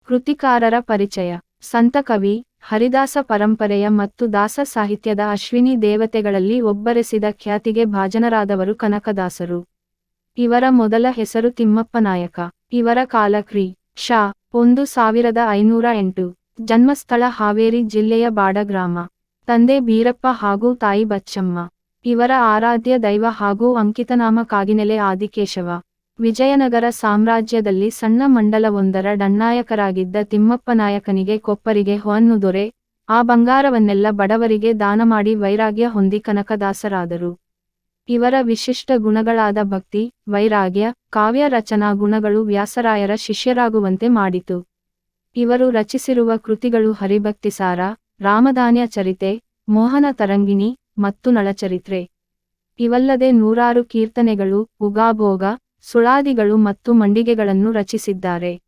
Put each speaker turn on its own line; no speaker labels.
ಕೃತಿಕಾರರ ಪರಿಚಯ. ಸಂತ ಕವಿ, ಹರಿದಾಸ ಪರಂಪರೆಯ ಮತ್ತು ದಾಸ ಸಾಹಿತ್ಯದ ಅಶ್ವಿನಿ ದೇವತೆಗಳಲ್ಲಿ ಒಬ್ಬರೆಸಿದ ಖ್ಯಾತಿಗೆ ಭಾಜನರಾದವರು ಕನಕದಾಸರು. ಇವರ ಮೊದಲ ಹೆಸರು ತಿಮ್ಮಪ್ಪ ನಾಯಕ. ಇವರ ಕಾಲ ಕ್ರಿ. ಶ. 1508. ಜನ್ಮಸ್ಥಳ ಹಾವೇರಿ ಜಿಲ್ಲೆಯ ಬಾಡ ಗ್ರಾಮ. ತಂದೆ ಬೀರಪ್ಪ ಹಾಗೂ ತಾಯಿ ಬಚ್ಚಮ್ಮ. ಇವರ ಆರಾಧ್ಯ ದೈವ ಹಾಗೂ ಅಂಕಿತನಾಮ ಕಾಗಿನೆಲೆ ಆದಿಕೇಶವ. ವಿಜಯನಗರ ಸಾಮ್ರಾಜ್ಯದಲ್ಲಿ ಸಣ್ಣ ಮಂಡಲವೊಂದರ ಡನ್ನಾಯಕರಾಗಿದ್ದ ತಿಮ್ಮಪ್ಪನಾಯಕನಿಗೆ ಕೊಪ್ಪರಿಗೆ ಹೊನ್ನು ದೊರೆ, ಆ ಬಂಗಾರವನ್ನೆಲ್ಲ ಬಡವರಿಗೆ ದಾನ ಮಾಡಿ ವೈರಾಗ್ಯ ಹೊಂದಿ ಕನಕದಾಸರಾದರು. ಇವರ ವಿಶಿಷ್ಟ ಗುಣಗಳಾದ ಭಕ್ತಿ, ವೈರಾಗ್ಯ, ಕಾವ್ಯ ರಚನಾ ಗುಣಗಳು ವ್ಯಾಸರಾಯರ ಶಿಷ್ಯರಾಗುವಂತೆ ಮಾಡಿತು. ಇವರು ರಚಿಸಿರುವ ಕೃತಿಗಳು ಹರಿಭಕ್ತಿಸಾರ, ರಾಮಧಾನ್ಯ ಚರಿತೆ, ಮೋಹನ ತರಂಗಿಣಿ ಮತ್ತು ನಳಚರಿತ್ರೆ. ಇವಲ್ಲದೆ ನೂರಾರು ಕೀರ್ತನೆಗಳು, ಉಗಾಭೋಗ, ಸುಳಾದಿಗಳು ಮತ್ತು ಮಂಡಿಗೆಗಳನ್ನು ರಚಿಸಿದ್ದಾರೆ.